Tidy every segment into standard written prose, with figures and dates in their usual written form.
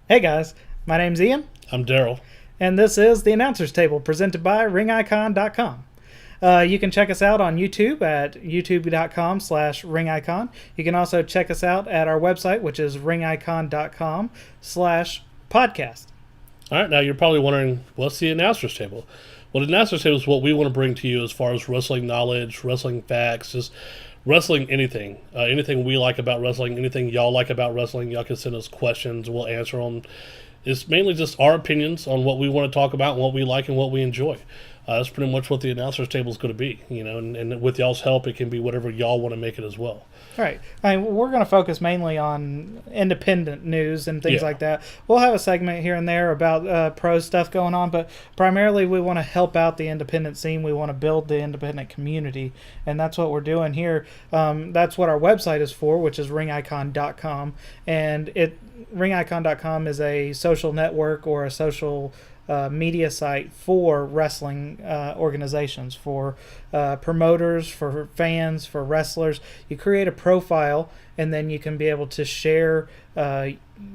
Hey guys, my name's Ian, I'm Daryl. and this is the Announcer's Table presented by ringicon.com. You can check us out on YouTube at youtube.com/ringicon. You can also check us out at our website, which is ringicon.com/podcast. All right, now you're probably wondering, what's the Announcer's Table? Well, the Announcer's Table is what we want to bring to you as far as wrestling knowledge, wrestling facts, just wrestling anything. Anything we like about wrestling, anything y'all like about wrestling, y'all can send us questions, we'll answer them. It's mainly just our opinions on what we want to talk about and what we like and what we enjoy. That's pretty much what the Announcer's Table is going to be, and with y'all's help, it can be whatever y'all want to make it as well. Right. We're going to focus mainly on independent news and things Yeah. like that. We'll have a segment here and there about pro stuff going on, but primarily we want to help out the independent scene. We want to build the independent community, and that's what we're doing here. That's what our website is for, which is ringicon.com, and ringicon.com is a social network or a social media site for wrestling organizations, for promoters, for fans, for wrestlers. You create a profile, and then you can be able to share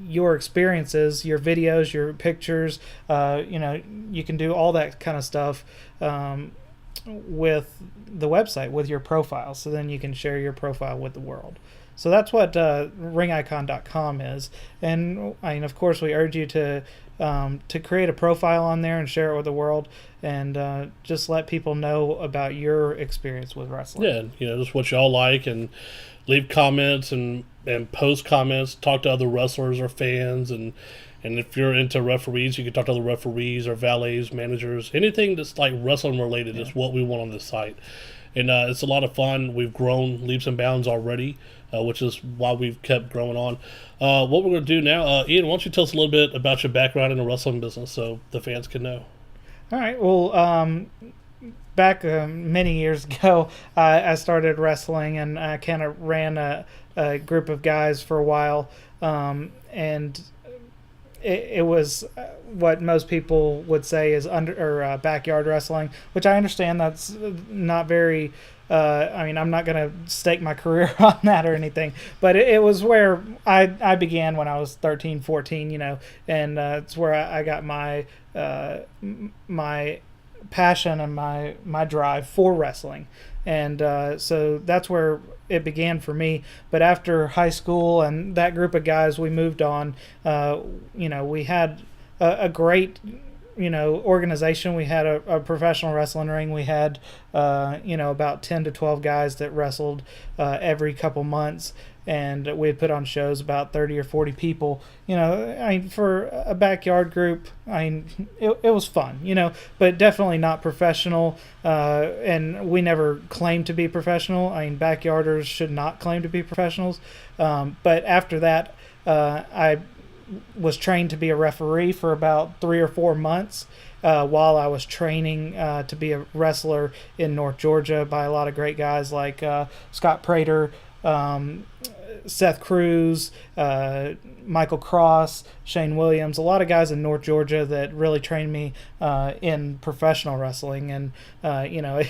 your experiences, your videos, your pictures. You can do all that kind of stuff with the website, with your profile. So then you can share your profile with the world. So that's what ringicon.com is. And of course, we urge you to create a profile on there and share it with the world, and just let people know about your experience with wrestling. Yeah, just what y'all like, and leave comments and post comments, talk to other wrestlers or fans, and if you're into referees, you can talk to other referees or valets, managers, anything that's like wrestling related is what we want on this site. And it's a lot of fun. We've grown leaps and bounds already, which is why we've kept growing on. What we're going to do now, Ian, why don't you tell us a little bit about your background in the wrestling business so the fans can know? All right. Well, back many years ago, I started wrestling, and I kind of ran a group of guys for a while, and it was what most people would say is backyard wrestling, which I understand that's not very. I'm not going to stake my career on that or anything, but it was where I began when I was 13, 14, and it's where I got my my passion and my drive for wrestling. And so that's where it began for me. But after high school and that group of guys, we moved on. We had a great organization. We had a professional wrestling ring. We had about 10 to 12 guys that wrestled every couple months, and we'd put on shows about 30 or 40 people. For a backyard group, it was fun, but definitely not professional, and we never claimed to be professional. Backyarders should not claim to be professionals, but after that, I was trained to be a referee for about 3 or 4 months while I was training to be a wrestler in North Georgia by a lot of great guys like Scott Prater, Seth Cruz, Michael Cross, Shane Williams, a lot of guys in North Georgia that really trained me in professional wrestling. And I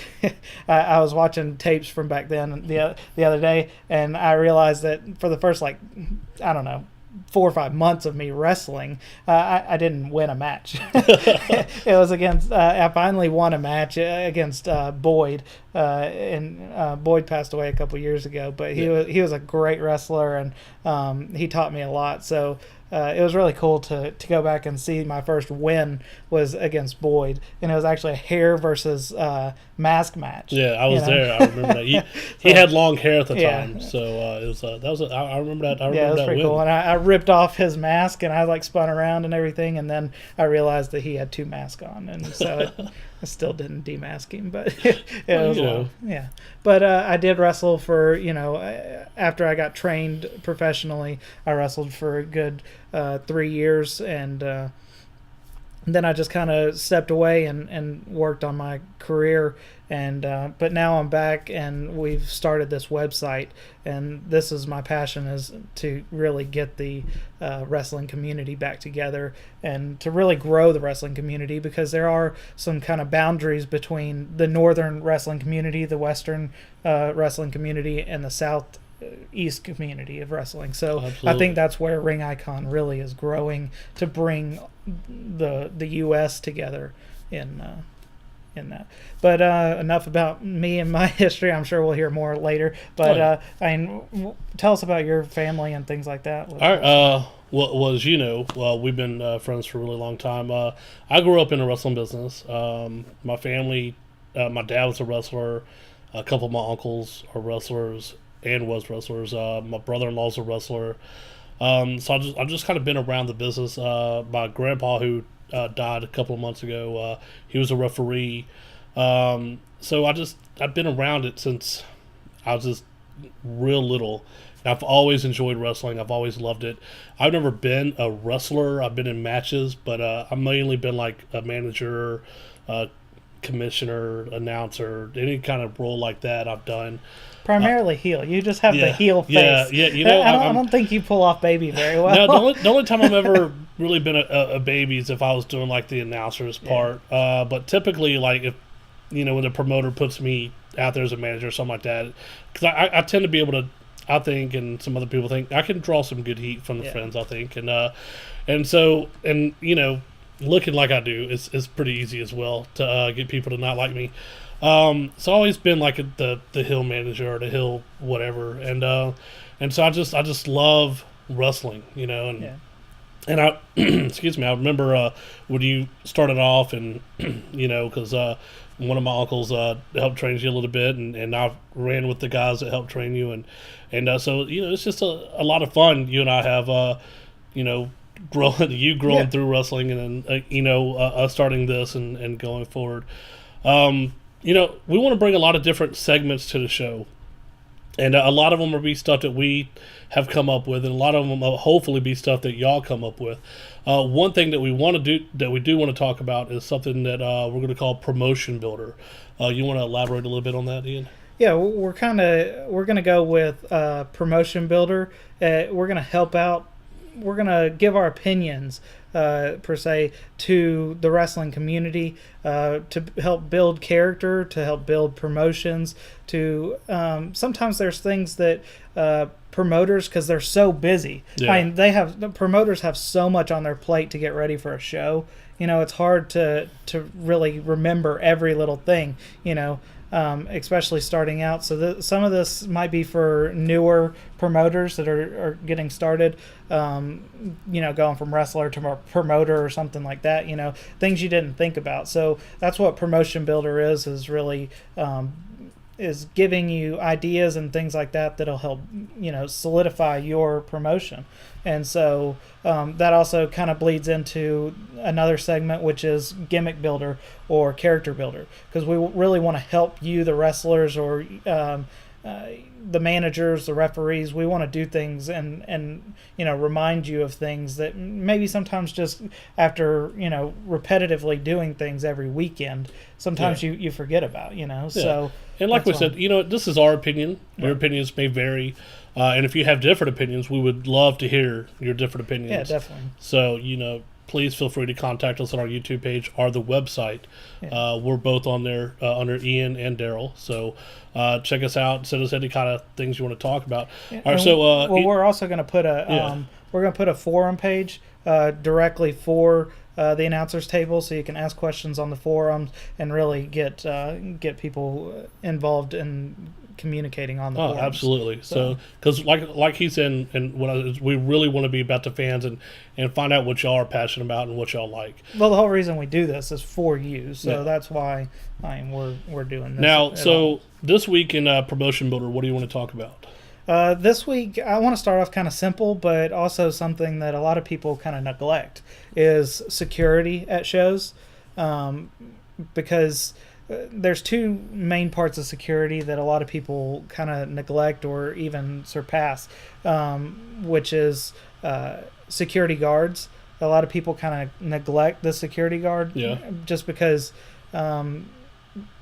was watching tapes from back then the other day, and I realized that for the first 4 or 5 months of me wrestling, I didn't win a match. It was against, I finally won a match against Boyd, and Boyd passed away a couple years ago, but he was a great wrestler, and he taught me a lot. So it was really cool to go back and see my first win was against Boyd, and it was actually a hair versus mask match. Yeah, I was there. I remember that. He had long hair at the time, so it was I remember that. Yeah, it was pretty win. cool. And I ripped off his mask, and I spun around and everything, and then I realized that he had 2 masks on, and so I still didn't demask him, but it was long. Yeah. But I did wrestle for after I got trained professionally, I wrestled for a good 3 years, and then I just kind of stepped away and worked on my career, and but now I'm back, and we've started this website, and this is my passion, is to really get the wrestling community back together and to really grow the wrestling community, because there are some kind of boundaries between the northern wrestling community, the western wrestling community, and the south East community of wrestling. So Absolutely. I think that's where Ring Icon really is growing to bring the U.S. together in that. But enough about me and my history. I'm sure we'll hear more later. But tell us about your family and things like that. All right. Well, as you know, we've been friends for a really long time. I grew up in the wrestling business. My family, my dad was a wrestler. A couple of my uncles are wrestlers and was wrestlers. My brother-in-law's a wrestler. So I've just kind of been around the business. My grandpa, who died a couple of months ago, he was a referee. So I've been around it since I was just real little. And I've always enjoyed wrestling. I've always loved it. I've never been a wrestler. I've been in matches, but I've mainly been like a manager, commissioner, announcer, any kind of role like that I've done. Primarily heel. You just have the heel face. Yeah. You know, I don't think you pull off baby very well. No, the only time I've ever really been a baby is if I was doing like the announcer's part. But typically, like if when the promoter puts me out there as a manager or something like that, because I tend to be able to, I think, and some other people think I can draw some good heat from the friends. I think, and so looking like I do is pretty easy as well to get people to not like me. So I've always been like the hill manager or the hill whatever, and so I just love wrestling, and I excuse me, I remember when you started off, and because one of my uncles helped train you a little bit, and I ran with the guys that helped train you, and so it's just a lot of fun. You and I have growing through wrestling, and then us starting this and going forward. We want to bring a lot of different segments to the show, and a lot of them will be stuff that we have come up with, and a lot of them will hopefully be stuff that y'all come up with. One thing that we want to do, that we do want to talk about, is something that we're going to call Promotion Builder. You want to elaborate a little bit on that, Ian? Yeah, we're going to go with Promotion Builder. We're going to help out. We're going to give our opinions, per se, to the wrestling community, to help build character, to help build promotions. Sometimes there's things that promoters, because they're so busy. Yeah. I mean, the promoters have so much on their plate to get ready for a show. It's hard to really remember every little thing. Especially starting out. So some of this might be for newer promoters that are getting started, going from wrestler to promoter or something like that, things you didn't think about. So that's what Promotion Builder is really is giving you ideas and things like that that'll help, solidify your promotion. And so that also kind of bleeds into another segment, which is Gimmick Builder or Character Builder, because we really want to help you, the wrestlers, or the managers, the referees. We want to do things and remind you of things that maybe sometimes just after repetitively doing things every weekend, sometimes you forget about. So. And like we said, this is our opinion. Your opinions may vary. And if you have different opinions, we would love to hear your different opinions. Yeah, definitely. So, please feel free to contact us on our YouTube page or the website. Yeah. We're both on there under Ian and Daryl. So check us out. Send us any kind of things you want to talk about. Yeah. All right, so we're also going to put a forum page directly for the announcers table, so you can ask questions on the forums and really get people involved in communicating on the forums. Absolutely. So because like he said, and we really want to be about the fans and find out what y'all are passionate about and what y'all like. Well, the whole reason we do this is for you, so that's why we're doing this now. So this week in Promotion Builder, what do you want to talk about? This week, I want to start off kind of simple, but also something that a lot of people kind of neglect is security at shows, because there's two main parts of security that a lot of people kind of neglect or even surpass, which is security guards. A lot of people kind of neglect the security guard, just because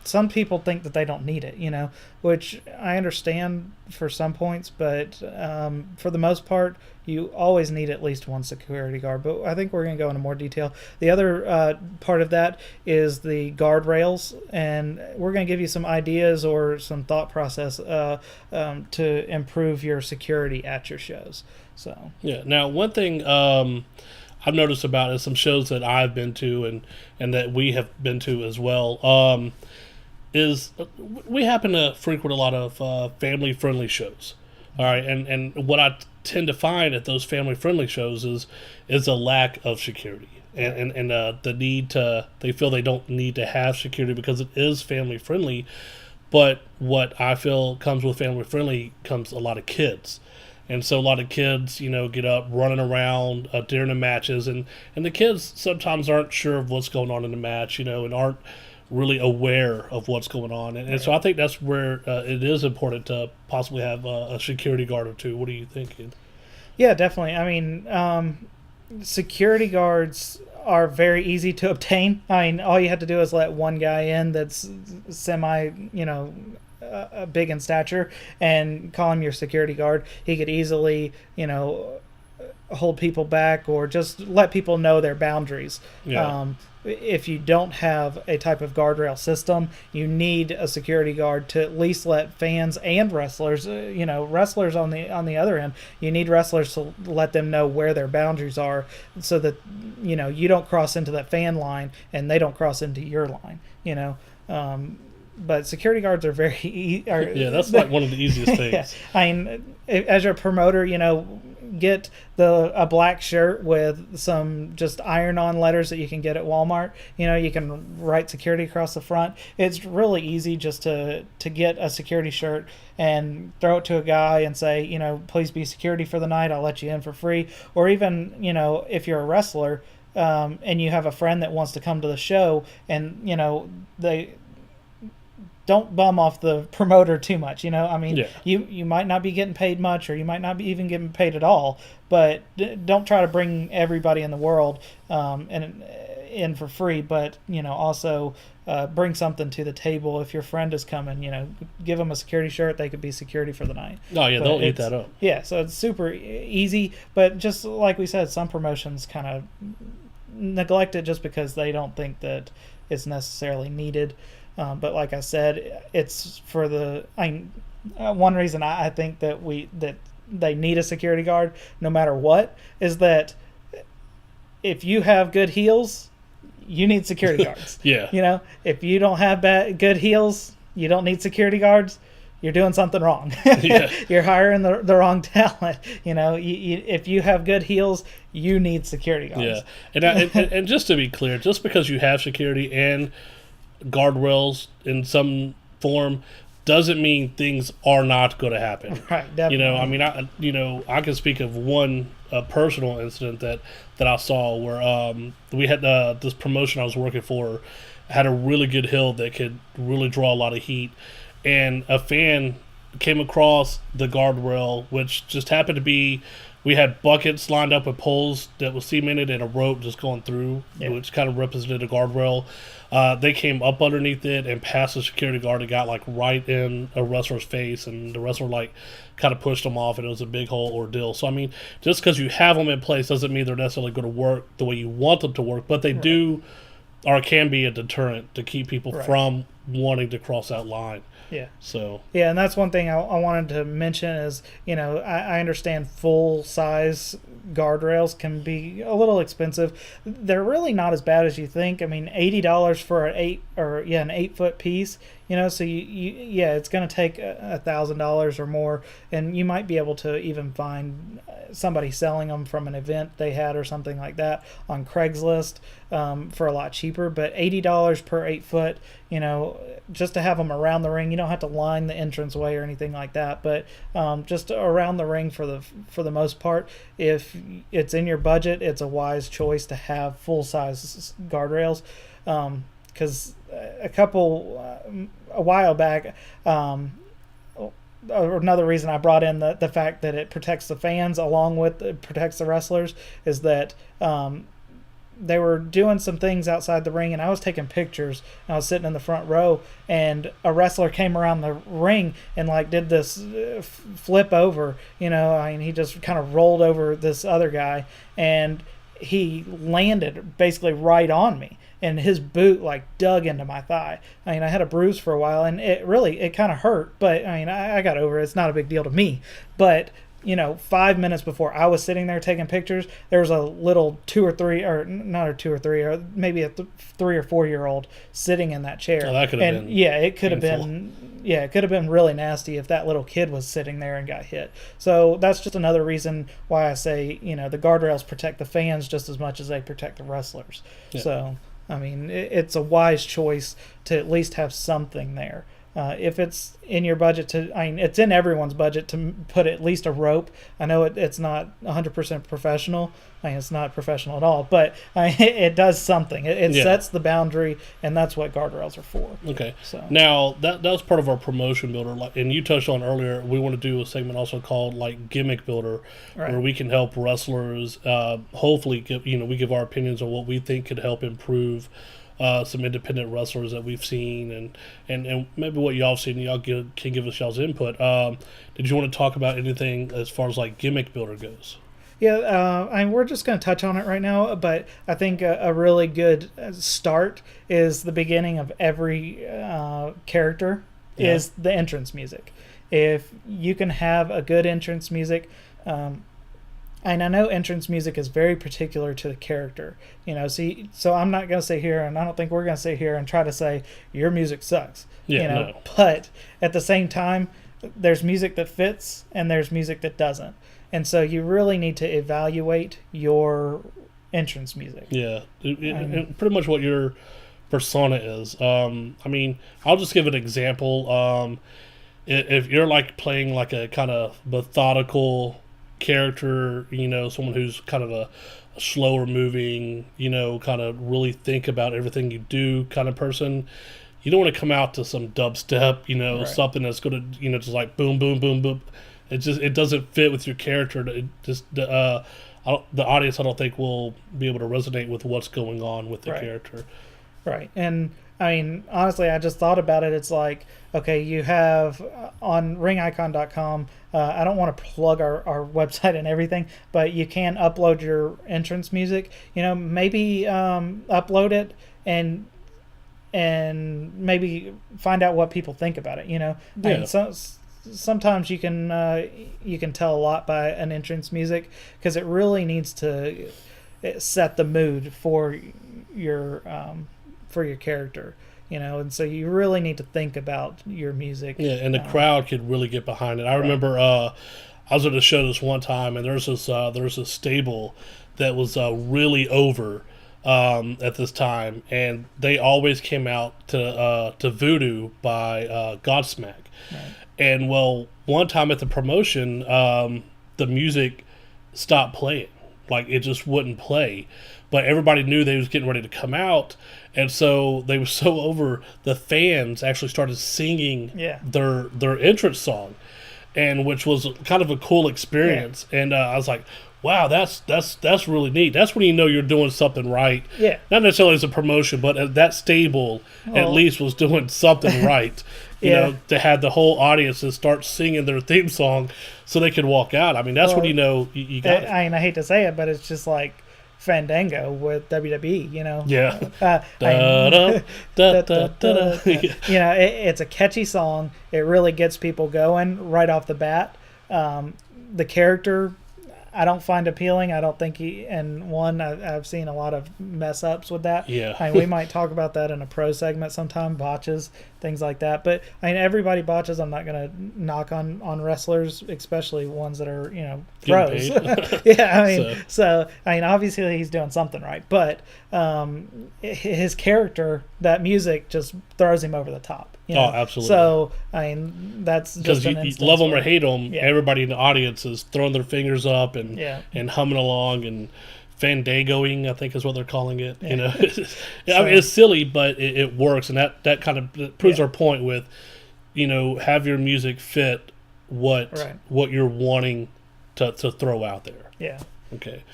some people think that they don't need it, which I understand for some points, but for the most part, you always need at least one security guard. But I think we're going to go into more detail. The other part of that is the guardrails, and we're going to give you some ideas or some thought process to improve your security at your shows. So yeah. Now, one thing I've noticed about is some shows that I've been to and that we have been to as well. Is we happen to frequent a lot of family-friendly shows. All right, and what I tend to find at those family-friendly shows is a lack of security, and the need to, they feel they don't need to have security because it is family-friendly. But what I feel comes with family-friendly comes a lot of kids. And so a lot of kids, get up running around during the matches, and the kids sometimes aren't sure of what's going on in the match, and aren't really aware of what's going on. And so I think that's where it is important to possibly have a security guard or two. What are you thinking? Yeah, definitely. I mean, security guards are very easy to obtain. I mean, all you have to do is let one guy in that's semi, big in stature and call him your security guard. He could easily, hold people back or just let people know their boundaries. Yeah. If you don't have a type of guardrail system, you need a security guard to at least let fans and wrestlers, wrestlers on the other end, you need wrestlers to let them know where their boundaries are so that, you don't cross into that fan line and they don't cross into your line, but security guards are very yeah, that's like one of the easiest things. Yeah. I mean, as your promoter, get a black shirt with some just iron-on letters that you can get at Walmart. You can write security across the front. It's really easy just to get a security shirt and throw it to a guy and say, please be security for the night. I'll let you in for free. Or even, if you're a wrestler and you have a friend that wants to come to the show and, they don't bum off the promoter too much. I mean, yeah. you might not be getting paid much, or you might not be even getting paid at all, but don't try to bring everybody in the world and in for free, but also bring something to the table. If your friend is coming, give them a security shirt. They could be security for the night. Oh yeah, but they'll eat that up. Yeah, so it's super easy, but just like we said, some promotions kind of neglect it just because they don't think that it's necessarily needed. But like I said, it's for the. One reason I think that they need a security guard, no matter what, is that if you have good heels, you need security guards. Yeah. If you don't have good heels, you don't need security guards. You're doing something wrong. Yeah. You're hiring the wrong talent. If you have good heels, you need security guards. Yeah, and just to be clear, just because you have security and guardrails in some form doesn't mean things are not going to happen. Right, definitely. I can speak of one personal incident that I saw where we had this promotion I was working for had a really good heel that could really draw a lot of heat, and a fan came across the guardrail, which just happened to be, we had buckets lined up with poles that was cemented and a rope just going through, which kind of represented a guardrail. They came up underneath it and past the security guard and got right in a wrestler's face, and the wrestler kind of pushed them off, and it was a big whole ordeal. So I mean, just because you have them in place doesn't mean they're necessarily going to work the way you want them to work, but they do or can be a deterrent to keep people from wanting to cross that line. Yeah. So. Yeah, and that's one thing I wanted to mention is, I understand full size guardrails can be a little expensive. They're really not as bad as you think. I mean, $80 for an 8-foot piece. So it's going to take $1,000 or more, and you might be able to even find somebody selling them from an event they had or something like that on Craigslist for a lot cheaper. But $80 per 8-foot, just to have them around the ring. You don't have to line the entranceway or anything like that, but just around the ring for the most part. If it's in your budget, it's a wise choice to have full size guardrails. Because a while back, another reason I brought in the fact that it protects the fans along with it protects the wrestlers is that they were doing some things outside the ring, and I was taking pictures. I was sitting in the front row, and a wrestler came around the ring and like did this flip over. He just kind of rolled over this other guy, and he landed basically right on me. And his boot like dug into my thigh. I had a bruise for a while, and it kind of hurt. But I got over it. It's not a big deal to me. But 5 minutes before I was sitting there taking pictures, there was a little 2 or 3, or not a 2 or 3, or maybe a 3 or 4 year old sitting in that chair. Oh, that could have been. Yeah, it could have been. Yeah, it could have been really nasty if that little kid was sitting there and got hit. So that's just another reason why I say the guardrails protect the fans just as much as they protect the wrestlers. Yeah. So it's a wise choice to at least have something there. If it's in your budget it's in everyone's budget to put at least a rope. I know it's not 100% professional. It's not professional at all, but it does something. It sets the boundary, and that's what guardrails are for. Okay. So now that was part of our promotion builder, and you touched on earlier. We want to do a segment also called Gimmick Builder, right, where we can help wrestlers. Hopefully, we give our opinions on what we think could help improve some independent wrestlers that we've seen, and maybe what y'all have seen. Y'all can give us y'all's input. Did you want to talk about anything as far as Gimmick Builder goes? Yeah, we're just going to touch on it right now, but I think a really good start is the beginning of every character is the entrance music. If you can have a good entrance music, and I know entrance music is very particular to the character, so I'm not going to sit here, and I don't think we're going to sit here and try to say your music sucks, no. But at the same time, there's music that fits and there's music that doesn't. And so you really need to evaluate your entrance music. Yeah, and pretty much what your persona is. I'll just give an example. If you're playing a kind of methodical character, someone who's kind of a slower moving, kind of really think about everything you do kind of person, you don't want to come out to some dubstep, right, something that's going to, just boom, boom, boom, boom. It doesn't fit with your character. The audience, I don't think, will be able to resonate with what's going on with the character. Right. And honestly, I just thought about it. It's okay, you have on ringicon.com, I don't want to plug our website and everything, but you can upload your entrance music. Maybe upload it and maybe find out what people think about it. Yeah. Sometimes you can tell a lot by an entrance music, because it really needs to set the mood for your character, and so you really need to think about your music. Yeah, and the crowd could really get behind it. I remember I was at a show this one time, and there was a stable that was really over at this time, and they always came out to Voodoo by Godsmack. Right. And one time at the promotion, the music stopped playing. It just wouldn't play. But everybody knew they was getting ready to come out, and so they were so over. The fans actually started singing their entrance song, and which was kind of a cool experience. Yeah. And I was like, wow, that's really neat. That's when you know you're doing something right. Yeah. Not necessarily as a promotion, but that stable at least was doing something right. To have the whole audience start singing their theme song so they could walk out. That's when you know you got it. I hate to say it, but it's just like Fandango with WWE, Yeah. It's a catchy song. It really gets people going right off the bat. The character, I don't find appealing. I don't think I've seen a lot of mess ups with that. Yeah. We might talk about that in a pro segment sometime, botches, things like that. But everybody botches. I'm not going to knock on wrestlers, especially ones that are, pros. Yeah. So obviously he's doing something right, but his character, that music just throws him over the top. Oh, absolutely. So, that's just because you love them or hate them. Yeah. Everybody in the audience is throwing their fingers up and humming along and fandangoing, I think is what they're calling it. Yeah. It's silly, but it works, and that kind of proves our point with, have your music fit what you're wanting to throw out there. Yeah. Okay.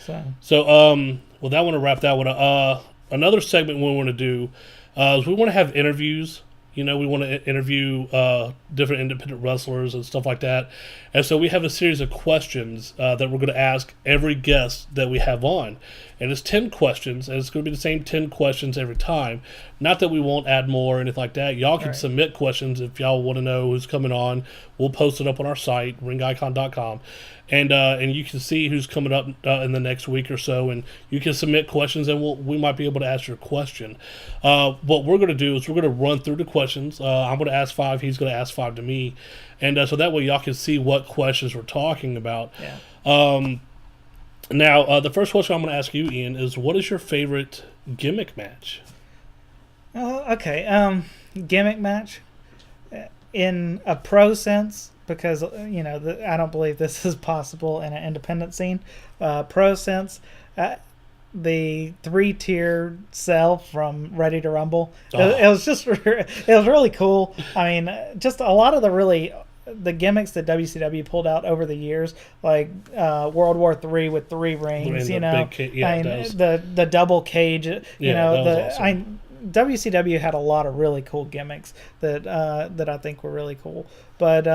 So Well, that want to wrap that one up. Another segment we want to do is we want to have interviews. You know, we want to interview different independent wrestlers and stuff like that. And so we have a series of questions that we're going to ask every guest that we have on. And it's 10 questions, and it's going to be the same 10 questions every time. Not that we won't add more or anything like that. Y'all can submit questions if y'all want to know who's coming on. We'll post it up on our site, ringicon.com. And you can see who's coming up in the next week or so, and you can submit questions, and we might be able to ask your question. What we're going to do is we're going to run through the questions. I'm going to ask 5. He's going to ask 5 to me. And so that way y'all can see what questions we're talking about. Yeah. Now, the first question I'm going to ask you, Ian, is what is your favorite gimmick match? Okay. Gimmick match in a pro sense, because I don't believe this is possible in an independent scene. Pro sense, the 3-tier cell from Ready to Rumble. It was really cool. I mean, just a lot of the gimmicks that WCW pulled out over the years, like World War III with 3 rings, the double cage, awesome. WCW had a lot of really cool gimmicks that I think were really cool. But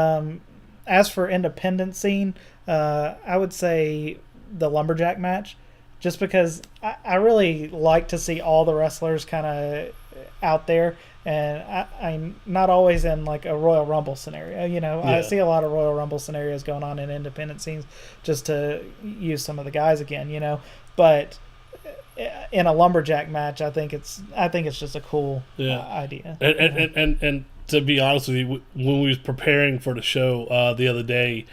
as for independent scene, I would say the lumberjack match, just because I really like to see all the wrestlers kind of out there. And I'm not always in like a Royal Rumble scenario. I see a lot of Royal Rumble scenarios going on in independent scenes, just to use some of the guys again. But in a lumberjack match, I think it's just a cool idea. And to be honest with you, when we was preparing for the show the other day,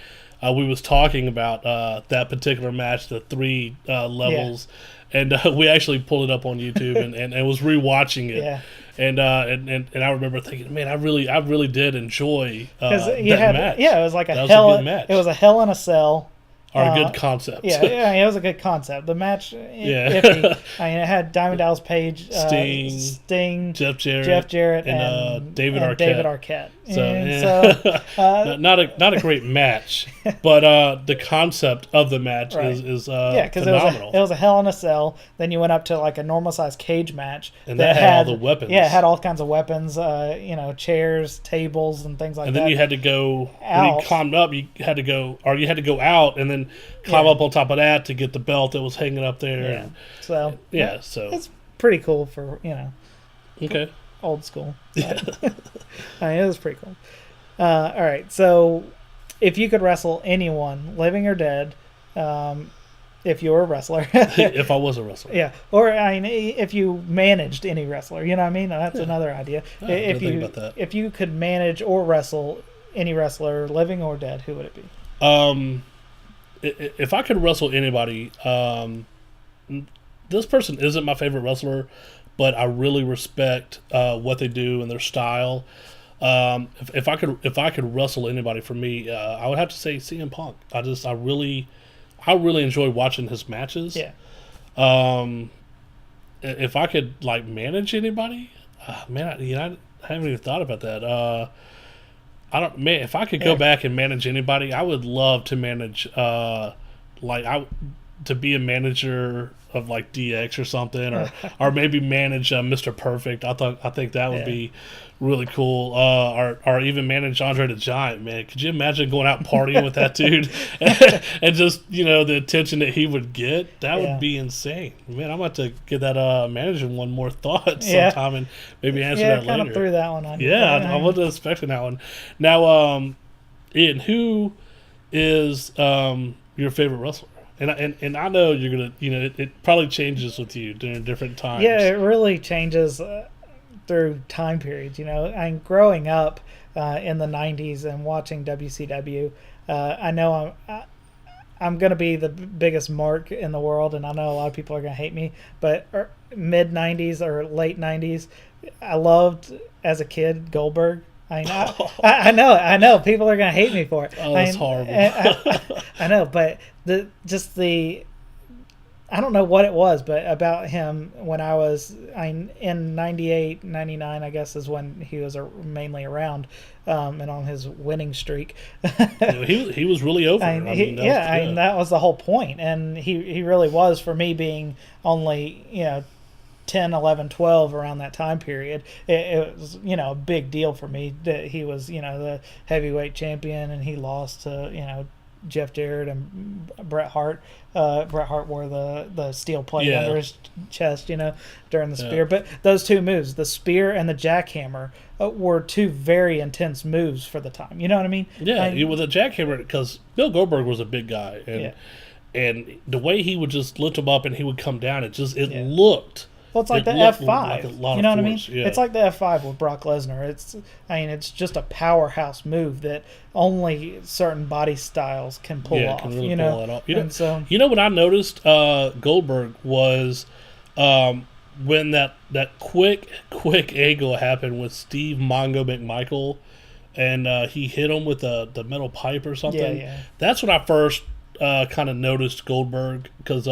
we was talking about that particular match, the 3 levels, and we actually pulled it up on YouTube and was rewatching it. Yeah. And I remember thinking, man, I really did enjoy that match. Yeah, it was like a good match. It was a Hell in a Cell. Or a good concept. Yeah, it was a good concept. The match, iffy. I mean, it had Diamond Dallas Page, Sting, Jeff Jarrett, and David Arquette. So, not a great match, but the concept of the match is phenomenal. It was a Hell in a Cell. Then you went up to like a normal size cage match, and that had all the weapons. Yeah, it had all kinds of weapons. Chairs, tables, and things like that. And then you had to go when you climbed up. You had to go out, and then climb up on top of that to get the belt that was hanging up there. Yeah. So it's pretty cool for okay, old school. Yeah. I mean, it was pretty cool. All right, so if you could wrestle anyone, living or dead, if you were a wrestler, if I was a wrestler, or if you managed any wrestler, you know what I mean? That's another idea. If you could manage or wrestle any wrestler, living or dead, who would it be? If I could wrestle anybody, this person isn't my favorite wrestler, but I really respect what they do and their style. If I could wrestle anybody, for me, I would have to say CM Punk. I really enjoy watching his matches. Yeah. If I could like manage anybody, I haven't even thought about that. If I could go back and manage anybody, I would love to manage, to be a manager of like DX or something, or maybe manage Mr. Perfect. I think that would be really cool. Or even manage Andre the Giant, man. Could you imagine going out and partying with that dude and just the attention that he would get? That would be insane, man. I'm about to give that managing one more thought sometime and maybe answer that later. Yeah, kind of threw that one on. Yeah, I wasn't expecting that one. Now, Ian, who is your favorite wrestler? And I know you're gonna, it probably changes with you during different times. Yeah, it really changes through time periods. I'm growing up in the '90s and watching WCW. I know I'm gonna be the biggest mark in the world, and I know a lot of people are gonna hate me. But mid '90s or late '90s, I loved as a kid Goldberg. I know. People are gonna hate me for it. Oh, that's horrible. I know, but I don't know what it was, but about him when in 98, 99, I guess is when he was mainly around, and on his winning streak. He was really over. That was the whole point, and he really was, for me being only 10, 11, 12 around that time period. It was a big deal for me that he was the heavyweight champion, and he lost to Jeff Jarrett and Bret Hart. Bret Hart wore the steel plate under his chest, during the spear. But those two moves, the spear and the jackhammer, were two very intense moves for the time. You know what I mean? Yeah, with a jackhammer, because Bill Goldberg was a big guy, and the way he would just lift him up and he would come down, it looked. Well, it's like the F5. Like you know what I mean? Yeah. It's like the F5 with Brock Lesnar. It's just a powerhouse move that only certain body styles can pull off. Can really pull that off. So, what I noticed Goldberg was when that quick angle happened with Steve Mongo McMichael, and he hit him with the metal pipe or something. Yeah. That's when I first kind of noticed Goldberg, because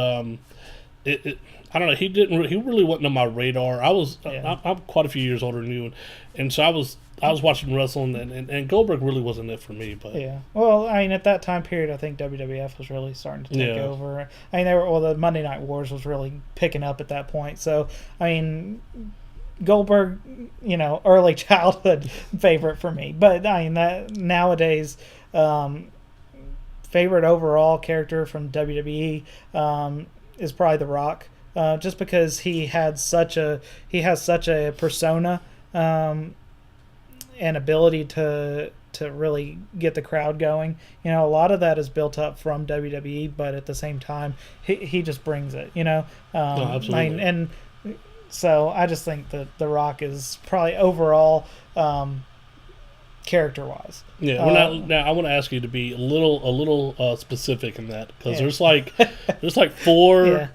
I don't know. He really wasn't on my radar. I'm quite a few years older than you, and so I was watching wrestling, and Goldberg really wasn't it for me. But well, at that time period, I think WWF was really starting to take over. The Monday Night Wars was really picking up at that point. So Goldberg, early childhood favorite for me. But that nowadays, favorite overall character from WWE is probably The Rock. Just because he has such a persona and ability to really get the crowd going. A lot of that is built up from WWE, but at the same time, he just brings it. Absolutely. And so I just think that The Rock is probably overall character-wise. Yeah. Now I want to ask you to be a little specific in that, because there's like four. Yeah.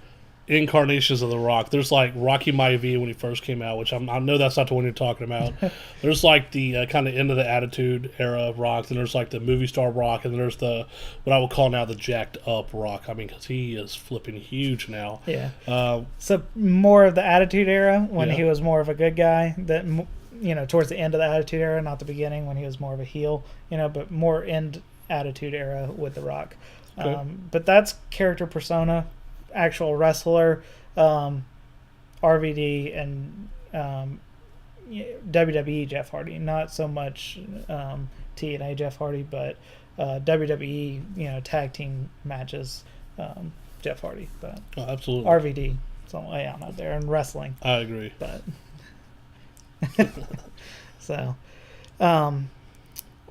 Incarnations of The Rock. There's like Rocky Maivia when he first came out, which I know that's not the one you're talking about. There's like the kind of end of the Attitude Era of Rock, and there's like the movie star Rock, and then there's the what I would call now the jacked up Rock. Because he is flipping huge now. Yeah. So more of the Attitude Era when he was more of a good guy. That towards the end of the Attitude Era, not the beginning when he was more of a heel. But more end Attitude Era with The Rock. Okay. But that's character persona. Actual wrestler, RVD and WWE Jeff Hardy. Not so much TNA Jeff Hardy, but WWE tag team matches Jeff Hardy. But absolutely RVD. So I'm out there in wrestling. I agree. But so,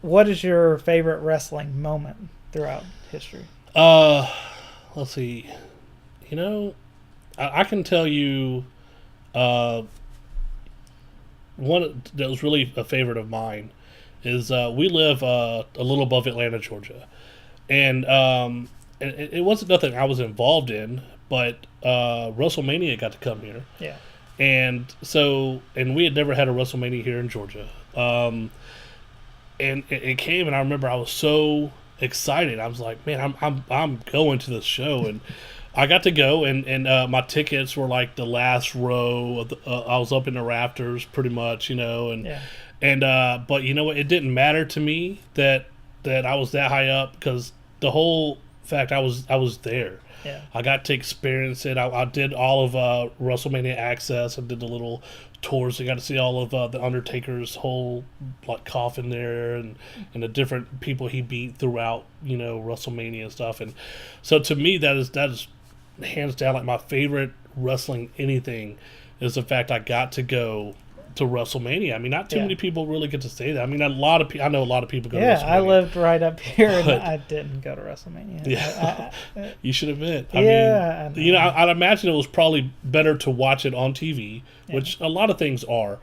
what is your favorite wrestling moment throughout history? Let's see. I can tell you one that was really a favorite of mine is we live a little above Atlanta, Georgia. And it wasn't nothing I was involved in, but WrestleMania got to come here. Yeah. And we had never had a WrestleMania here in Georgia. And it came, and I remember I was so excited. I was like, man, I'm going to this show. And I got to go, and my tickets were like the last row. I was up in the rafters, pretty much, but it didn't matter to me that I was that high up, because the whole fact I was there. Yeah. I got to experience it. I did all of WrestleMania Access. I did the little tours. I got to see all of the Undertaker's whole coffin there, and the different people he beat throughout WrestleMania and stuff. And so to me, that is hands down like my favorite wrestling anything is the fact I got to go to WrestleMania. Not too many people really get to say that. I know a lot of people go to WrestleMania. Yeah, I lived right up here, and I didn't go to WrestleMania. Yeah, you should have been. I'd imagine it was probably better to watch it on TV, which a lot of things are.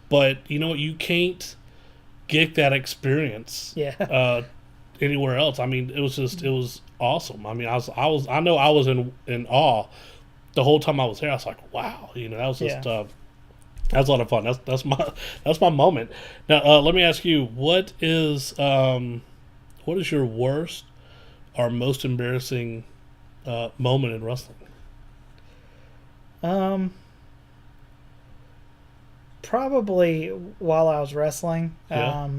But you can't get that experience. Yeah. Anywhere else. It was awesome. I know I was in awe the whole time I was there. I was like, wow, that was just that was a lot of fun. That's my moment. Now, let me ask you, what is your worst or most embarrassing moment in wrestling? Um, Probably while I was wrestling. Yeah.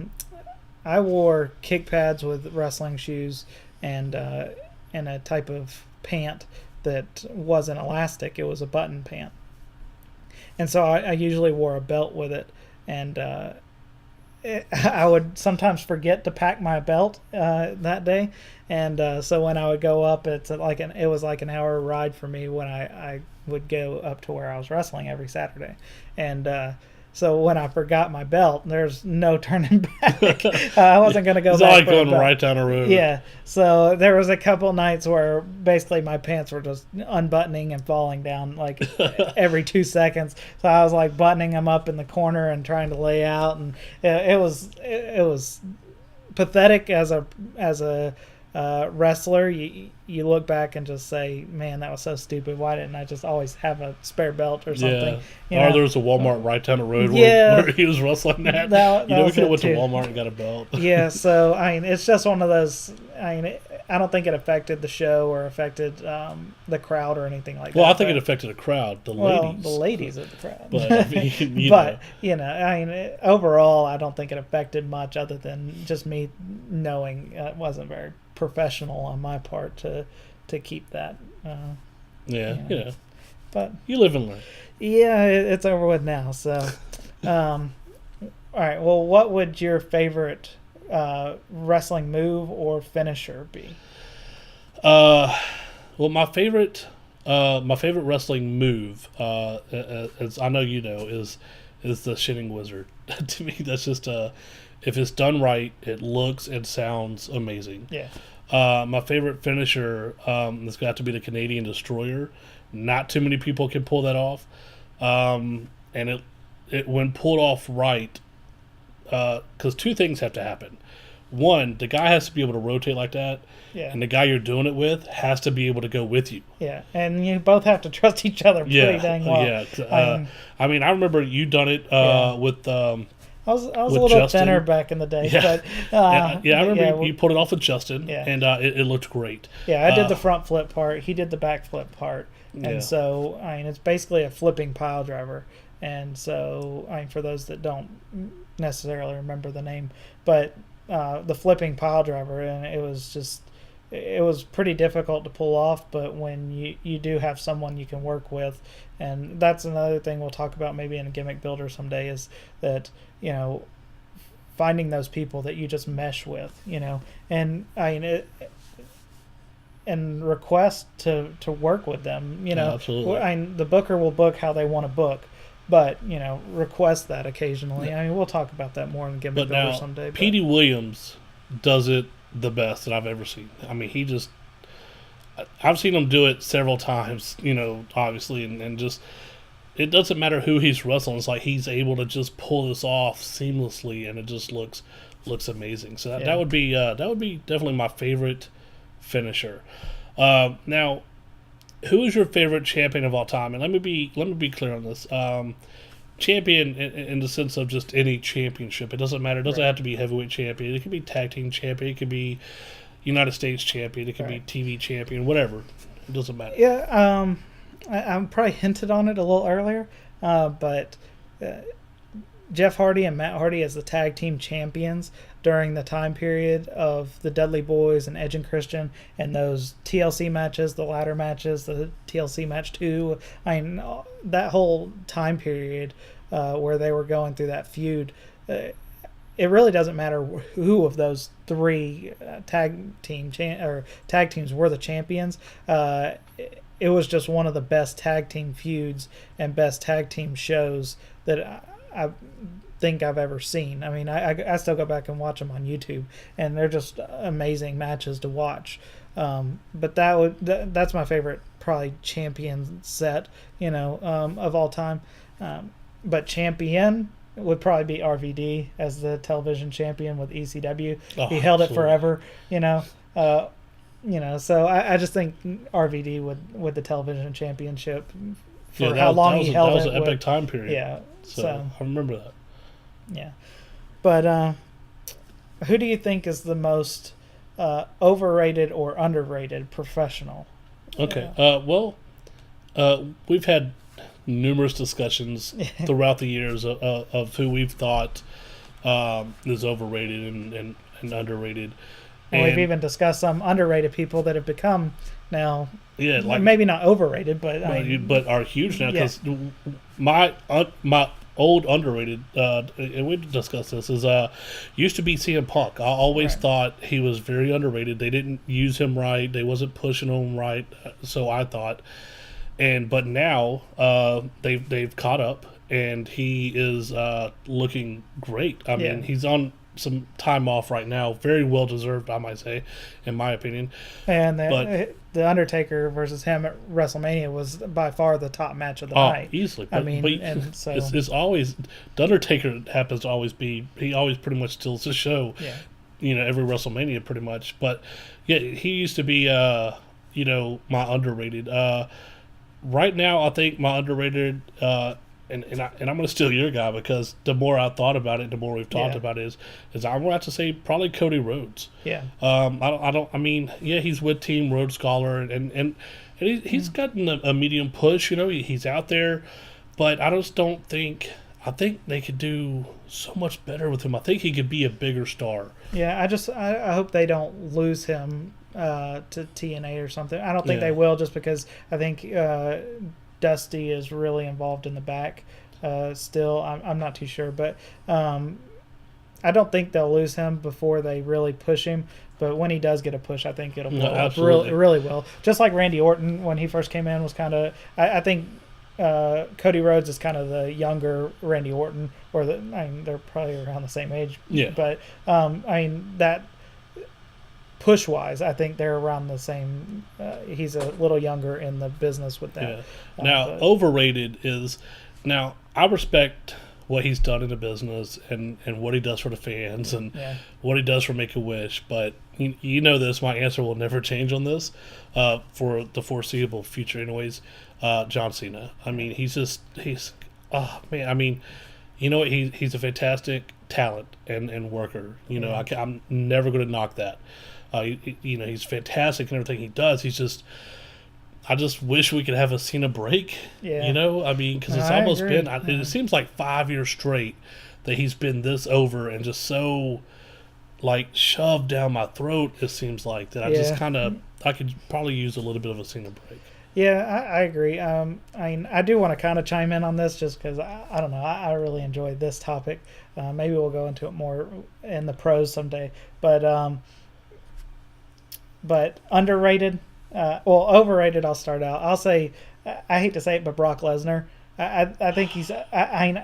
I wore kick pads with wrestling shoes and a type of pant that wasn't elastic. It was a button pant, and so I usually wore a belt with it. And I would sometimes forget to pack my belt that day, and so when I would go up, it was like an hour ride for me when I would go up to where I was wrestling every Saturday, and so when I forgot my belt, there's no turning back. I wasn't going to go It's back. like going right down the road. Yeah, so there was a couple nights where basically my pants were just unbuttoning and falling down like every 2 seconds. So I was like buttoning them up in the corner and trying to lay out, and it was pathetic as a wrestler. You look back and just say, man, that was so stupid. Why didn't I just always have a spare belt or something? Yeah. Or there's a Walmart right down the road Yeah. where he was wrestling at. That We was could have it went to too. Walmart and got a belt. Yeah, so I mean, it's just one of those. I mean, I don't think it affected the show or affected the crowd or anything like that. Well, I think it affected the crowd, the well, ladies. the ladies of the crowd. But, I mean, you know. I mean, overall, I don't think it affected much other than just me knowing it wasn't very professional on my part to keep that. Yeah, know. you know. But You live and learn. yeah, it's over with now. So, all right. Well, what would your favorite wrestling move or finisher be? Well, my favorite wrestling move, as I know you know, is the Shinning Wizard. To me, that's just if it's done right, it looks and sounds amazing. Yeah. My favorite finisher has got to be the Canadian Destroyer. Not too many people can pull that off, and it when pulled off right, because two things have to happen. One, the guy has to be able to rotate like that, Yeah. and the guy you're doing it with has to be able to go with you. Yeah. And you both have to trust each other pretty dang well. Yeah. I mean, I remember you done it with. I was a with little Justin. thinner back in the day, Yeah. but I remember we- you pulled it off with Justin, Yeah. and it looked great. Yeah, I did the front flip part. He did the back flip part, and Yeah. so I mean, it's basically a flipping pile driver. And so, I mean, for those that don't necessarily remember the name, but the flipping pile driver, and it was pretty difficult to pull off. But when you do have someone you can work with, and that's another thing we'll talk about maybe in a gimmick builder someday, is that finding those people that you just mesh with, and I mean and request to work with them. Yeah, absolutely. The booker will book how they want to book, but request that occasionally. Yeah. I mean, we'll talk about that more in the gimmick But builder now, someday. But Petey Williams does it the best that I've ever seen. I mean, I've seen him do it several times, obviously, and just, it doesn't matter who he's wrestling. It's like he's able to just pull this off seamlessly, and it just looks amazing. So that would be definitely my favorite finisher. Now, who is your favorite champion of all time? And let me be clear on this. Champion in the sense of just any championship. It doesn't matter. It doesn't have to be heavyweight champion. It could be tag team champion. It could be United States champion. It could be TV champion. Whatever. It doesn't matter. Yeah, I probably hinted on it a little earlier, but Jeff Hardy and Matt Hardy as the tag team champions during the time period of the Dudley Boys and Edge and Christian and those TLC matches, the ladder matches, the TLC match 2. I mean, that whole time period where they were going through that feud, it really doesn't matter who of those three tag teams were the champions. It was just one of the best tag team feuds and best tag team shows that I think I've ever seen. I mean, I still go back and watch them on YouTube, and they're just amazing matches to watch. But that's my favorite, probably champion set, of all time. But champion would probably be RVD as the television champion with ECW. He held it forever, So I just think RVD with the television championship for how long he held it. That was an epic time period. Yeah. So I remember that. Yeah. But who do you think is the most overrated or underrated professional? Okay. We've had numerous discussions throughout the years of who we've thought is overrated and underrated. And we've even discussed some underrated people that have become now, like maybe not overrated, but but are huge now. Because my old underrated, and we discussed this, is used to be CM Punk. I always thought he was very underrated. They didn't use him right. They wasn't pushing him right. So I thought, but now they've caught up, and he is looking great. I mean, he's on some time off right now, very well deserved, I might say, in my opinion. And the Undertaker versus him at WrestleMania was by far the top match of the night, easily. But so it's always the Undertaker happens to always be. He always pretty much steals the show. Every WrestleMania pretty much. But he used to be my underrated. Right now, I think my underrated. And I'm going to steal your guy, because the more I thought about it, the more we've talked about it, is I'm going to have to say probably Cody Rhodes. Yeah. I mean, he's with Team Rhodes Scholar, and he's gotten a medium push. He's out there, but I just don't think. I think they could do so much better with him. I think he could be a bigger star. Yeah, I hope they don't lose him to TNA or something. I don't think they will, just because I think Dusty is really involved in the back still. I'm not too sure, but I don't think they'll lose him before they really push him. But when he does get a push, I think it'll blow up. Really, really will. Just like Randy Orton when he first came in was kind of. I think Cody Rhodes is kind of the younger Randy Orton, they're probably around the same age. Yeah. But that. Push-wise, I think they're around the same. He's a little younger in the business with that. Yeah. Now, overrated is... Now, I respect what he's done in the business and what he does for the fans and what he does for Make-A-Wish, but you know this, my answer will never change on this for the foreseeable future anyways. John Cena. I mean, he's oh, man, I mean, you know what? He's a fantastic talent and worker. I'm never going to knock that. He's fantastic in everything he does. I just wish we could have a Cena break. Yeah. I mean, because it's almost been. It seems like 5 years straight that he's been this over and just so, shoved down my throat. It seems like that. I just kind of. I could probably use a little bit of a Cena break. Yeah, I agree. I do want to kind of chime in on this just because I don't know. I really enjoyed this topic. Maybe we'll go into it more in the pros someday. But underrated, overrated. I'll start out. I'll say, I hate to say it, but Brock Lesnar. I think he's. I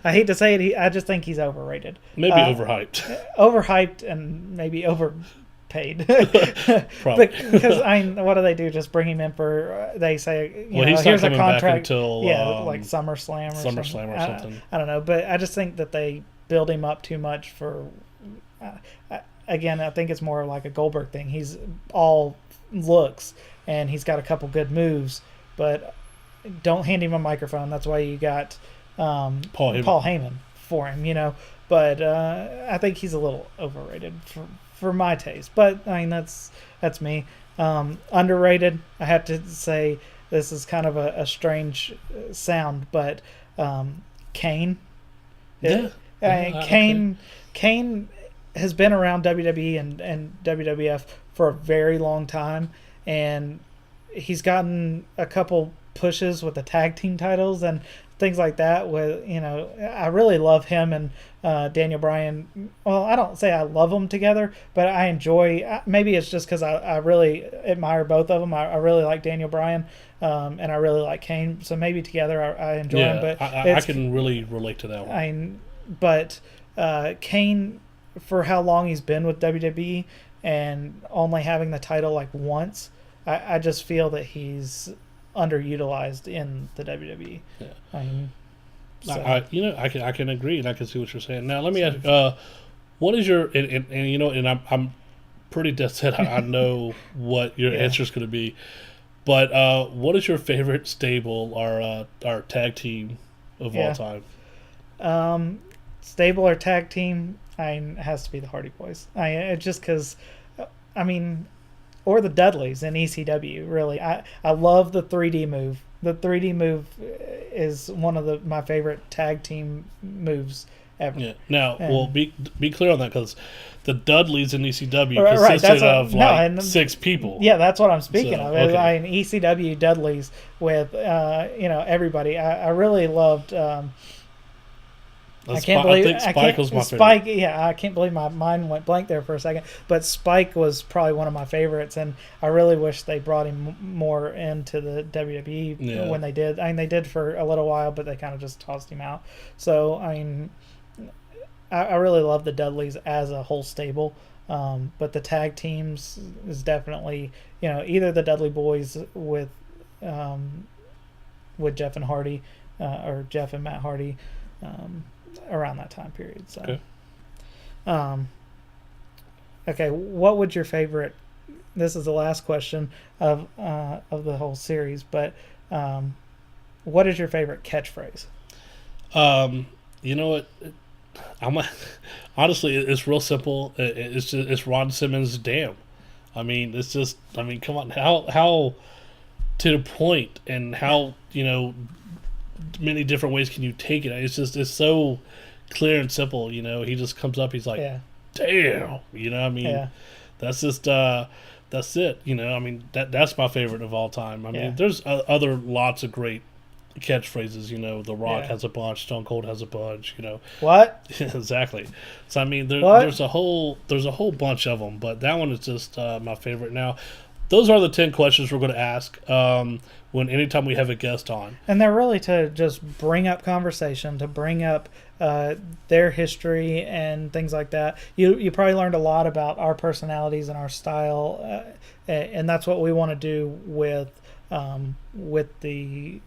hate to say it. I just think he's overrated. Maybe overhyped. Overhyped and maybe overpaid. Probably. Because what do they do? Just bring him in for? They say, here's a contract until like SummerSlam or something. I don't know, but I just think that they build him up too much for. Again, I think it's more like a Goldberg thing. He's all looks, and he's got a couple good moves, but don't hand him a microphone. That's why you got Paul Heyman for him, But I think he's a little overrated for my taste. But, I mean, that's me. Underrated, I have to say, this is kind of a strange sound, but Kane. Kane has been around WWE and WWF for a very long time, and he's gotten a couple pushes with the tag team titles and things like that. I really love him and Daniel Bryan. Well, I don't say I love them together, but I enjoy. Maybe it's just because I really admire both of them. I really like Daniel Bryan, and I really like Kane. So maybe together I enjoy them. But I can really relate to that one. But Kane, for how long he's been with WWE and only having the title once, I just feel that he's underutilized in the WWE. Yeah. I can agree, and I can see what you're saying. Now let me ask, what is your and I'm pretty dead set. I know what your answer is going to be, but what is your favorite stable or tag team of all time? Stable or tag team, it has to be the Hardy Boys. Just because, or the Dudleys in ECW. Really, I love the 3D move. The 3D move is one of my favorite tag team moves ever. Yeah. Now, And- well, be clear on that, because the Dudleys in ECW Right, consisted that's what- of no, like and- 6 people. Yeah, that's what I'm speaking So, of. okay. I mean, ECW Dudleys with everybody. I really loved. I can't believe I think Spike was my Spike. favorite. Yeah, I can't believe my mind went blank there for a second. But Spike was probably one of my favorites, and I really wish they brought him more into the WWE Yeah. when they did. I mean, they did for a little while, but they kind of just tossed him out. So I mean, I really love the Dudleys as a whole stable. But the tag teams is definitely either the Dudley Boys with Jeff and Hardy or Jeff and Matt Hardy. Around that time period. So, okay, what would your favorite? This is the last question of the whole series, but what is your favorite catchphrase? You know what? Honestly, it's real simple. It's Ron Simmons' damn. I mean, it's just. I mean, come on, how to the point, and how many different ways can you take it? It's so clear and simple. He just comes up. He's like, damn. I mean, that's just that's it. I mean, that's my favorite of all time. I mean, there's other lots of great catchphrases. The Rock has a bunch. Stone Cold has a bunch. What? Exactly. So I mean, there's a whole bunch of them, but that one is just my favorite. Now, those are the 10 questions we're going to ask anytime we have a guest on. And they're really to just bring up conversation, to bring up their history and things like that. You probably learned a lot about our personalities and our style, and that's what we want to do with the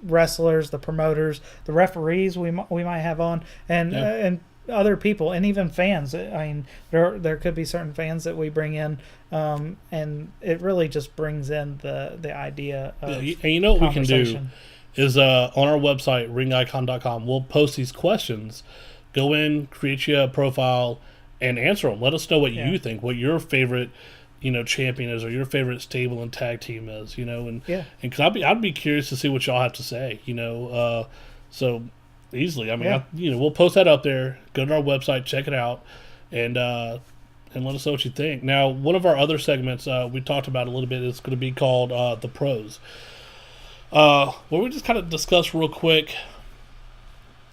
wrestlers, the promoters, the referees we might have on, and other people, and even fans. I mean, there could be certain fans that we bring in, and it really just brings in the idea of and you know what we can do is on our website ringicon.com, we'll post these questions. Go in, create you a profile, and answer them. Let us know what you think, what your favorite champion is, or your favorite stable and tag team is. And cause I'd be curious to see what y'all have to say. So easily. I mean, we'll post that up there. Go to our website, check it out, and let us know what you think. Now, one of our other segments we talked about a little bit is going to be called The Pros, where we just kind of discuss real quick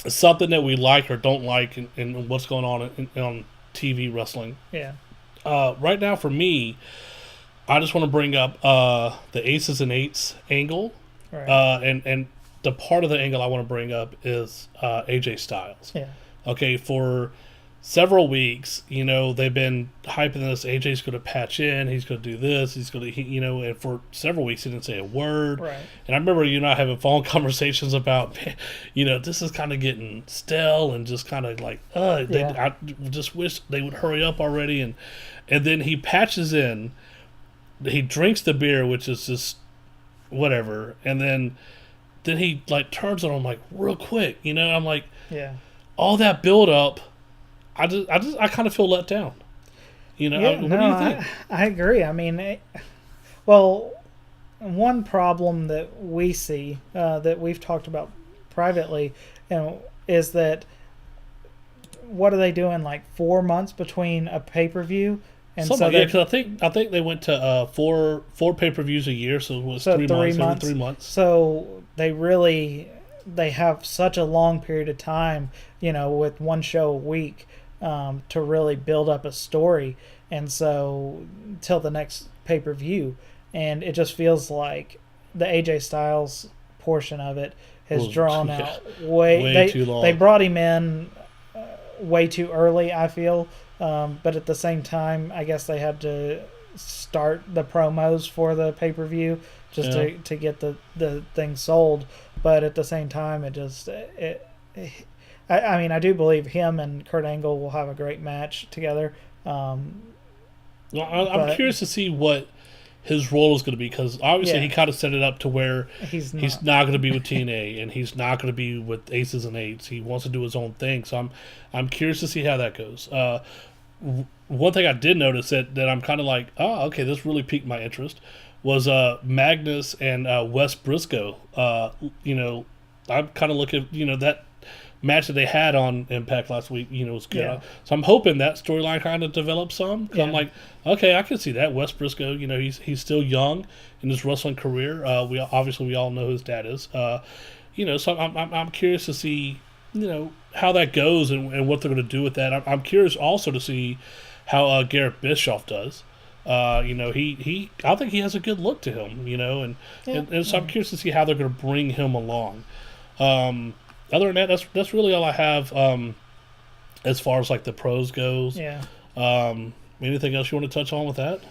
something that we like or don't like and what's going on on TV wrestling. Yeah. Right now, for me, I just want to bring up the Aces and Eights angle, Right. and the part of the angle I want to bring up is AJ Styles. Yeah. Okay, for several weeks, they've been hyping this. AJ's going to patch in. He's going to do this. He's going to, and for several weeks he didn't say a word. Right. And I remember you and I having phone conversations about, this is kind of getting stale and just kind of like, I just wish they would hurry up already. And then he patches in. He drinks the beer, which is just whatever, and then he like turns on him like real quick. I'm like, all that build up. I kind of feel let down. What do you think? I agree. I mean, one problem that we see that we've talked about privately, is that what are they doing? Like 4 months between a pay-per-view, and because I think they went to four pay-per-views a year, so it was 3 months. Every 3 months. So they have such a long period of time, with one show a week. To really build up a story, and so till the next pay-per-view, and it just feels like the AJ Styles portion of it has drawn out way too long. They brought him in way too early, I feel, but at the same time, I guess they had to start the promos for the pay-per-view just to get the thing sold, but at the same time, I mean, I do believe him and Kurt Angle will have a great match together. I'm curious to see what his role is going to be, because obviously he kind of set it up to where he's not going to be with TNA and he's not going to be with Aces and Eights. He wants to do his own thing, so I'm curious to see how that goes. One thing I did notice that I'm kind of like, okay, this really piqued my interest, was Magnus and Wes Briscoe, I'm kind of looking, that match that they had on Impact last week, was good. Yeah. So I'm hoping that storyline kind of develops some. 'Cause I'm Yeah. like, okay, I can see that. Wes Briscoe, he's still young in his wrestling career. We all know who his dad is. So I'm curious to see, how that goes and what they're going to do with that. I'm curious also to see how Garrett Bischoff does. He I think he has a good look to him, and so I'm curious to see how they're going to bring him along. Other than that, that's really all I have as far as like the pros goes. Yeah. Anything else you want to touch on with that?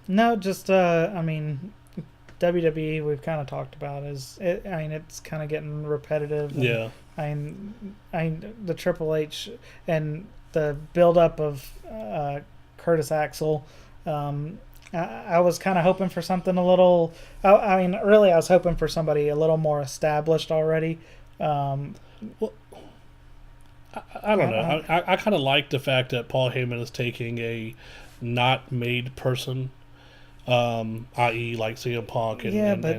No, just WWE we've kind of talked about it's kind of getting repetitive. And, Yeah. The Triple H and the build up of Curtis Axel. I was kind of hoping for something a little. Really, I was hoping for somebody a little more established already. Well, I don't know. I kind of like the fact that Paul Heyman is taking a not made person, i.e., like CM Punk and I Brock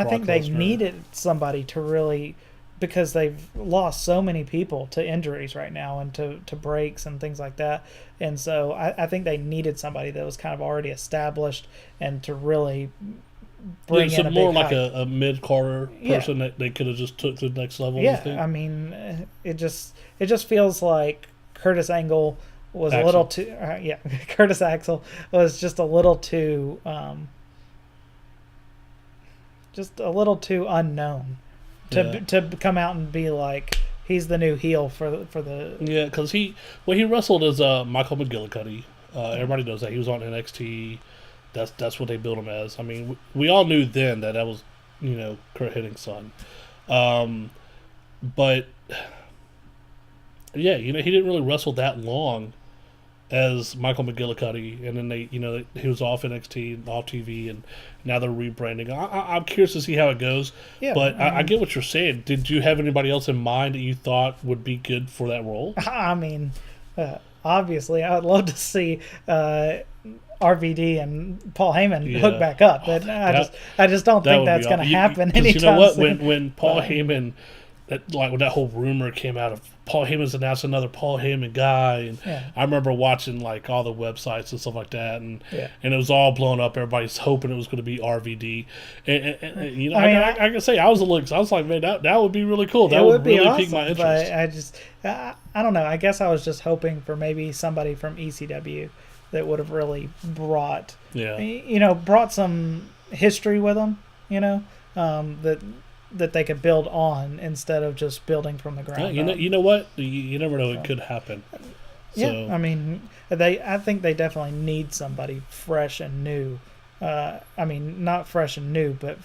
think they Lesnar. needed somebody to really, because they've lost so many people to injuries right now and to breaks and things like that. And so I think they needed somebody that was kind of already established and to really bring in a more big like hype. a mid-carder person that they could have just took to the next level. Yeah, you think? it just feels like Curtis Angle was Axel. a little too. Curtis Axel was just a little too unknown to come out and be like he's the new heel for the. Yeah, because he wrestled as Michael McGillicuddy. Everybody knows that he was on NXT. That's what they built him as. I mean, we all knew then that was, Kurt Hennig's son. But yeah, he didn't really wrestle that long as Michael McGillicuddy, and then he was off NXT and off TV, and now they're rebranding. I'm curious to see how it goes. Yeah, but I get what you're saying. Did you have anybody else in mind that you thought would be good for that role? Obviously, I would love to see RVD and Paul Heyman hook back up, but I just don't think that's going to happen anytime you know what? soon. When Paul Heyman, when that whole rumor came out of Paul Heyman's announced another Paul Heyman guy, and I remember watching like all the websites and stuff like that, and it was all blown up. Everybody's hoping it was going to be RVD, and I can say I was like, man, that would be really cool. That would really awesome, pique my interest. But I don't know. I guess I was just hoping for maybe somebody from ECW that would have really brought some history with them, that they could build on instead of just building from the ground up. You know what? You never know. It could happen. So. I think they definitely need somebody fresh and new. Not fresh and new, but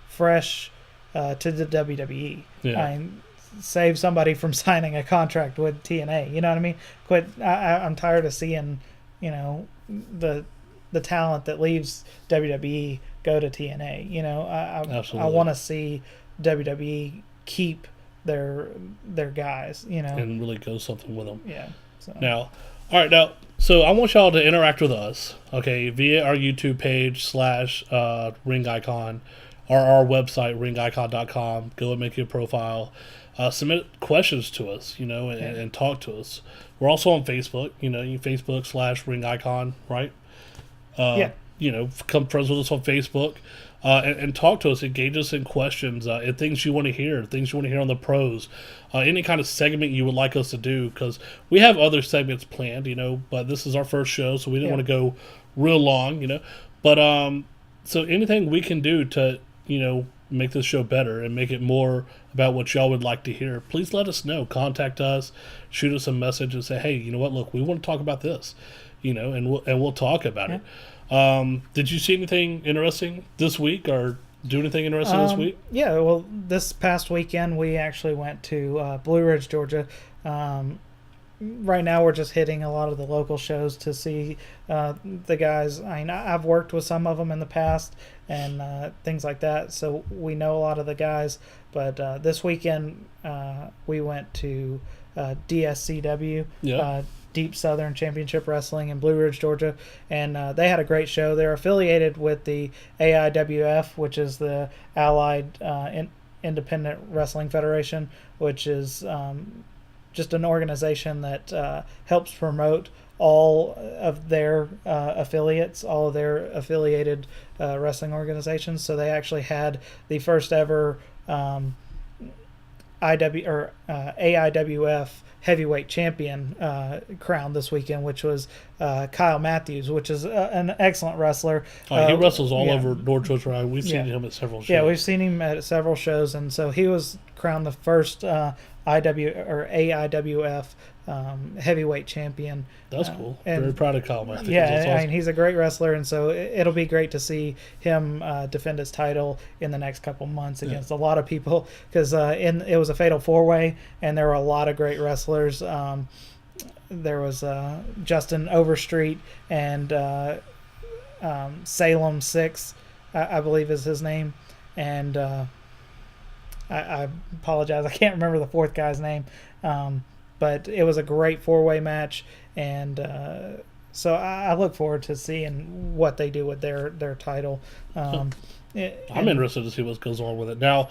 fresh to the WWE. Yeah. Save somebody from signing a contract with TNA. You know what I mean? I'm tired of seeing, the talent that leaves WWE go to TNA. I want to see WWE keep their guys. And really go something with them. Yeah. So. Now, so I want y'all to interact with us, okay, via our YouTube page / Ring Icon, or our website ringicon.com. Go and make your profile. Submit questions to us, and talk to us. We're also on Facebook, Facebook / Ring Icon, right? Become friends with us on Facebook, and talk to us, engage us in questions, and things you want to hear, on the pros, any kind of segment you would like us to do, because we have other segments planned, but this is our first show, so we didn't want to go real long, but so anything we can do to, make this show better and make it more about what y'all would like to hear, please let us know. Contact us, shoot us a message, and say, hey, you know what? Look, we want to talk about this, and we'll talk about it. Did you see anything interesting this week, or do anything interesting this week? Yeah, well, this past weekend we actually went to Blue Ridge, Georgia. Right now we're just hitting a lot of the local shows to see the guys. I've worked with some of them in the past and things like that, so we know a lot of the guys. But this weekend we went to DSCW, Deep Southern Championship Wrestling in Blue Ridge, Georgia, and they had a great show. They're affiliated with the AIWF, which is the Allied Independent Wrestling Federation, which is just an organization that helps promote all of their affiliates, all of their affiliated wrestling organizations. So they actually had the first ever AIWF heavyweight champion crowned this weekend, which was Kyle Matthews, which is an excellent wrestler. He wrestles all over North Georgia. We've seen him at several shows. Yeah, we've seen him at several shows, and so he was crowned the first AIWF heavyweight champion. That's cool. Very proud of Kyle Matthews. Yeah, That's awesome. I mean, he's a great wrestler, and so it'll be great to see him defend his title in the next couple months against a lot of people, because it was a fatal 4-way, and there were a lot of great wrestlers. There was Justin Overstreet and Salem 6, I believe is his name, and I apologize, I can't remember the fourth guy's name, but it was a great 4-way match, and so I look forward to seeing what they do with their title. I'm interested to see what goes on with it. Now,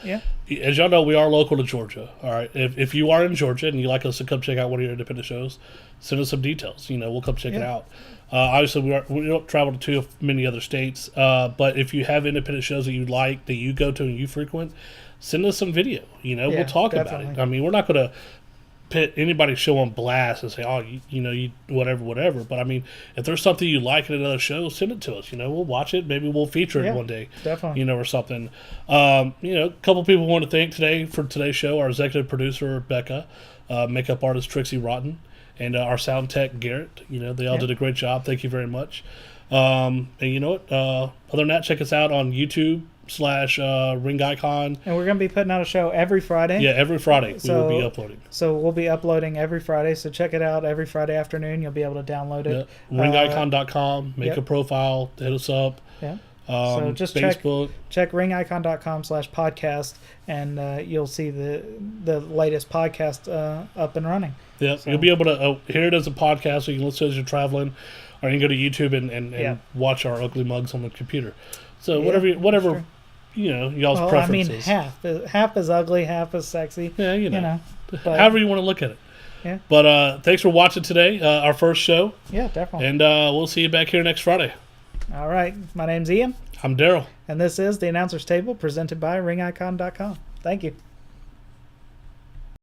as y'all know, we are local to Georgia. All right, if you are in Georgia and you'd like us to come check out one of your independent shows, send us some details. We'll come check it out. Obviously, we don't travel to too many other states, but if you have independent shows that you like, that you go to and you frequent, send us some video. We'll talk about it. I mean, we're not going to put anybody's show on blast and say, oh, you whatever. But I mean, if there's something you like in another show, send it to us. We'll watch it. Maybe we'll feature it one day. Definitely. Or something. A couple people want to thank today for today's show. Our executive producer Becca, makeup artist Trixie Rotten, and our sound tech Garrett. They all did a great job. Thank you very much. And you know what? Other than that, check us out on YouTube /Ring Icon. And we're going to be putting out a show every Friday. Yeah, every Friday we will be uploading. So we'll be uploading every Friday. So check it out every Friday afternoon. You'll be able to download it. Ringicon.com. Make a profile. Hit us up. Yeah. So just Facebook. check ringicon.com/podcast, and you'll see the latest podcast up and running. Yeah, so you'll be able to hear it as a podcast, so you can listen as you're traveling, or you can go to YouTube and watch our ugly mugs on the computer. So whatever y'all's preferences. I mean, half is ugly, half is sexy. Yeah, but, however you want to look at it. Yeah. But thanks for watching today, our first show. Yeah, definitely. And we'll see you back here next Friday. All right. My name's Ian. I'm Daryl. And this is the Announcer's Table, presented by ringicon.com. Thank you.